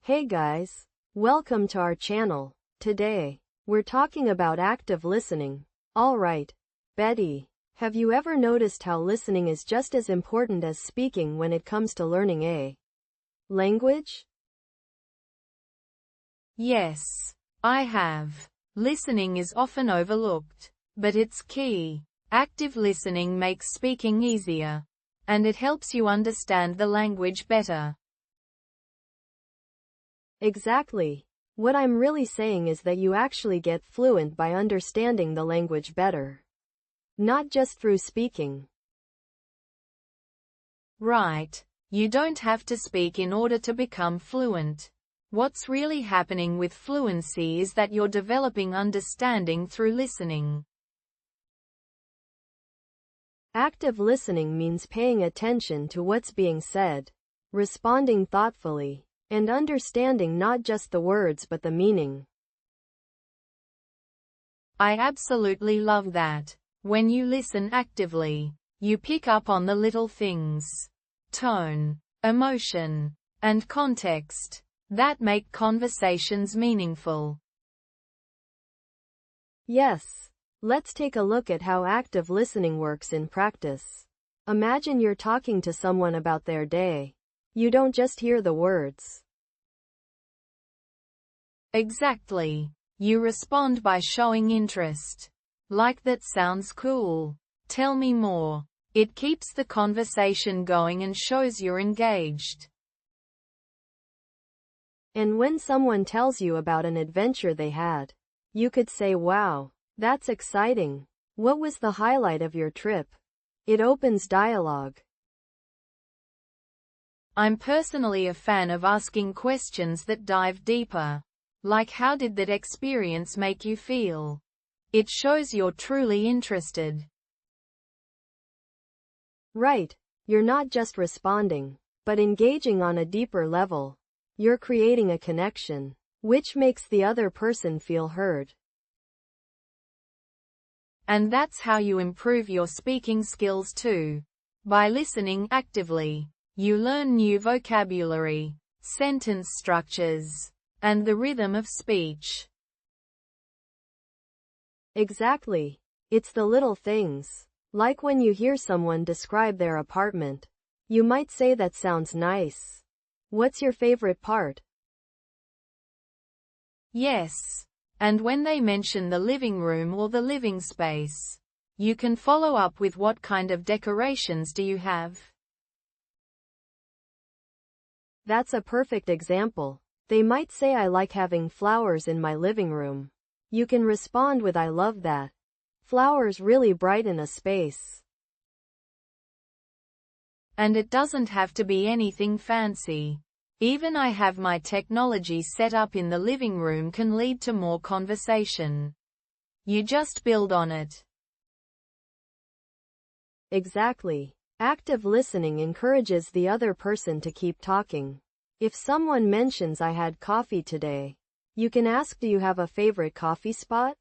Hey guys, welcome to our channel. Today, we're talking about active listening. Alright, Betty, have you ever noticed how listening is just as important as speaking when it comes to learning a language? Yes, I have. Listening is often overlooked, but it's key. Active listening makes speaking easier, and it helps you understand the language better. Exactly. What I'm really saying is that you actually get fluent by understanding the language better, not just through speaking. Right. You don't have to speak in order to become fluent. What's really happening with fluency is that you're developing understanding through listening. Active listening means paying attention to what's being said, responding thoughtfully, and understanding not just the words but the meaning. I absolutely love that. When you listen actively, you pick up on the little things, tone, emotion, and context, that make conversations meaningful. Yes. Let's take a look at how active listening works in practice. Imagine you're talking to someone about their day. You don't just hear the words. Exactly. You respond by showing interest. Like, that sounds cool. Tell me more. It keeps the conversation going and shows you're engaged. And when someone tells you about an adventure they had, you could say, "Wow, that's exciting. What was the highlight of your trip?" It opens dialogue. I'm personally a fan of asking questions that dive deeper. Like, how did that experience make you feel? It shows you're truly interested. Right. You're not just responding, but engaging on a deeper level. You're creating a connection, which makes the other person feel heard. And that's how you improve your speaking skills too. By listening actively, you learn new vocabulary, sentence structures, and the rhythm of speech. Exactly. It's the little things. Like when you hear someone describe their apartment. You might say, "That sounds nice. What's your favorite part?" Yes. And when they mention the living room or the living space, you can follow up with, "What kind of decorations do you have?" That's a perfect example. They might say, "I like having flowers in my living room." You can respond with, "I love that. Flowers really brighten a space." And it doesn't have to be anything fancy. Even "I have my technology set up in the living room" can lead to more conversation. You just build on it. Exactly. Active listening encourages the other person to keep talking. If someone mentions, "I had coffee today," you can ask, "Do you have a favorite coffee spot?"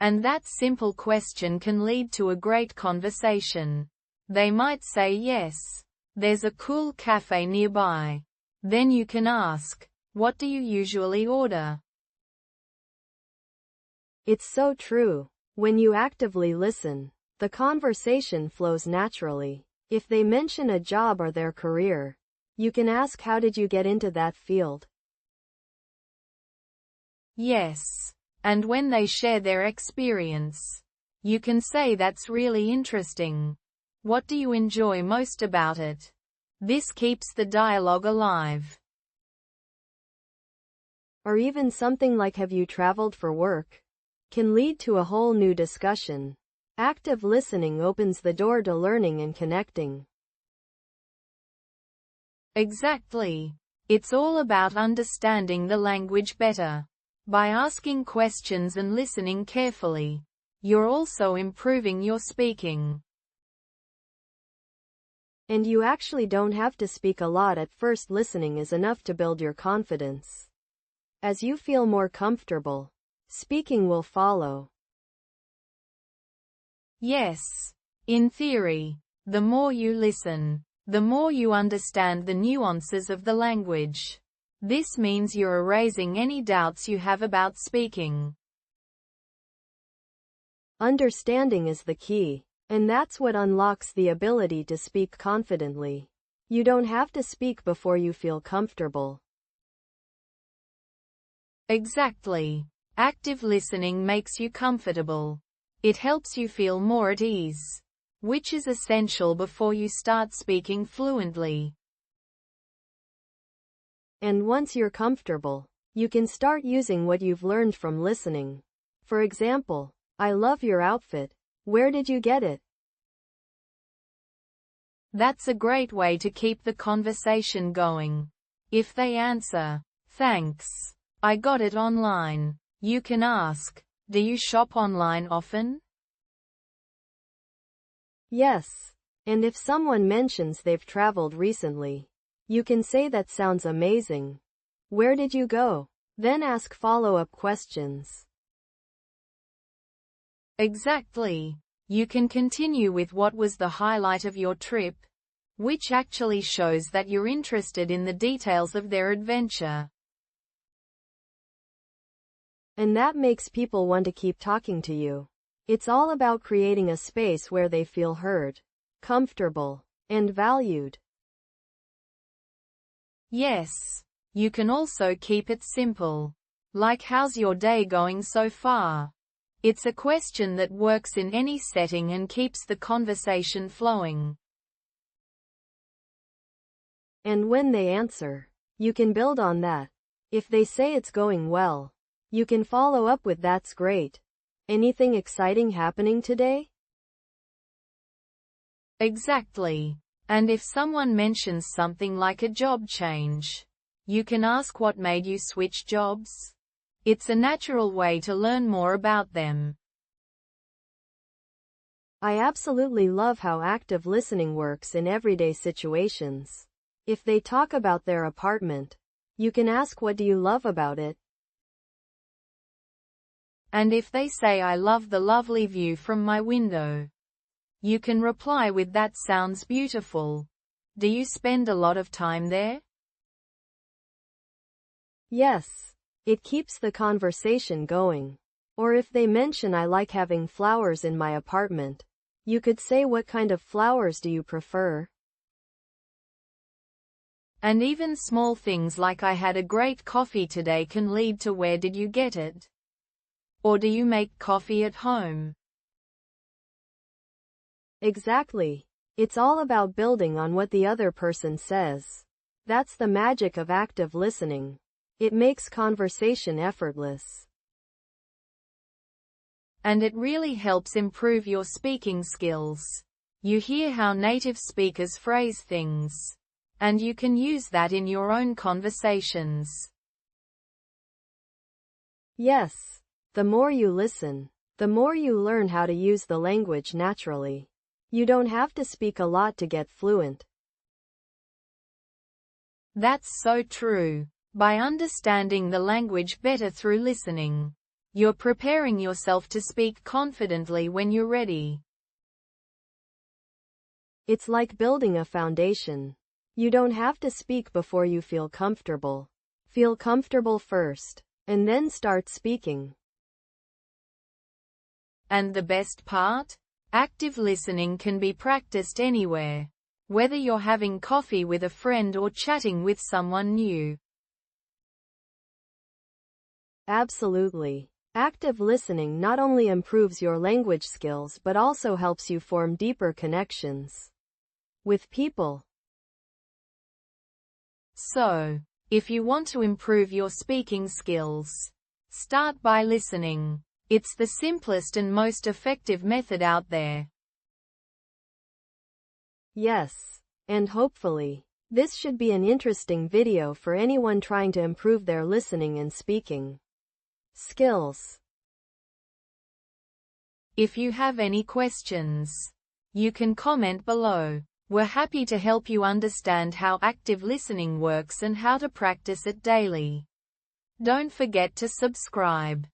And that simple question can lead to a great conversation. They might say, "Yes, there's a cool cafe nearby." Then you can ask, "What do you usually order?" It's so true. When you actively listen, the conversation flows naturally. If they mention a job or their career, you can ask, "How did you get into that field?" Yes. And when they share their experience, you can say, "That's really interesting. What do you enjoy most about it?" This keeps the dialogue alive. Or even something like, "Have you traveled for work?" can lead to a whole new discussion. Active listening opens the door to learning and connecting. Exactly. It's all about understanding the language better. By asking questions and listening carefully, you're also improving your speaking. And you actually don't have to speak a lot at first. Listening is enough to build your confidence. As you feel more comfortable, speaking will follow. Yes. In theory, the more you listen, the more you understand the nuances of the language. This means you're erasing any doubts you have about speaking. Understanding is the key, and that's what unlocks the ability to speak confidently. You don't have to speak before you feel comfortable. Exactly. Active listening makes you comfortable. It helps you feel more at ease, which is essential before you start speaking fluently. And once you're comfortable, you can start using what you've learned from listening. For example, I love your outfit. Where did you get it? That's a great way to keep the conversation going. If they answer, thanks, I got it online, you can ask, do you shop online often? Yes. And if someone mentions they've traveled recently, you can say that sounds amazing. Where did you go? Then ask follow-up questions. Exactly. You can continue with what was the highlight of your trip, which actually shows that you're interested in the details of their adventure. And that makes people want to keep talking to you. It's all about creating a space where they feel heard, comfortable, and valued. Yes. You can also keep it simple. Like, how's your day going so far? It's a question that works in any setting and keeps the conversation flowing. And when they answer, you can build on that. If they say it's going well, you can follow up with that's great. Anything exciting happening today? Exactly. And if someone mentions something like a job change, you can ask what made you switch jobs. It's a natural way to learn more about them. I absolutely love how active listening works in everyday situations. If they talk about their apartment, you can ask what do you love about it? And if they say I love the lovely view from my window, you can reply with that sounds beautiful. Do you spend a lot of time there? Yes. It keeps the conversation going. Or if they mention I like having flowers in my apartment, you could say what kind of flowers do you prefer? And even small things like I had a great coffee today can lead to where did you get it? Or do you make coffee at home? Exactly. It's all about building on what the other person says. That's the magic of active listening. It makes conversation effortless. And it really helps improve your speaking skills. You hear how native speakers phrase things, and you can use that in your own conversations. Yes. The more you listen, the more you learn how to use the language naturally. You don't have to speak a lot to get fluent. That's so true. By understanding the language better through listening, you're preparing yourself to speak confidently when you're ready. It's like building a foundation. You don't have to speak before you feel comfortable. Feel comfortable first, and then start speaking. And the best part? Active listening can be practiced anywhere. Whether you're having coffee with a friend or chatting with someone new. Absolutely. Active listening not only improves your language skills but also helps you form deeper connections with people. So, if you want to improve your speaking skills, start by listening. It's the simplest and most effective method out there. Yes. And hopefully, this should be an interesting video for anyone trying to improve their listening and speaking skills. If you have any questions, you can comment below. We're happy to help you understand how active listening works and how to practice it daily. Don't forget to subscribe.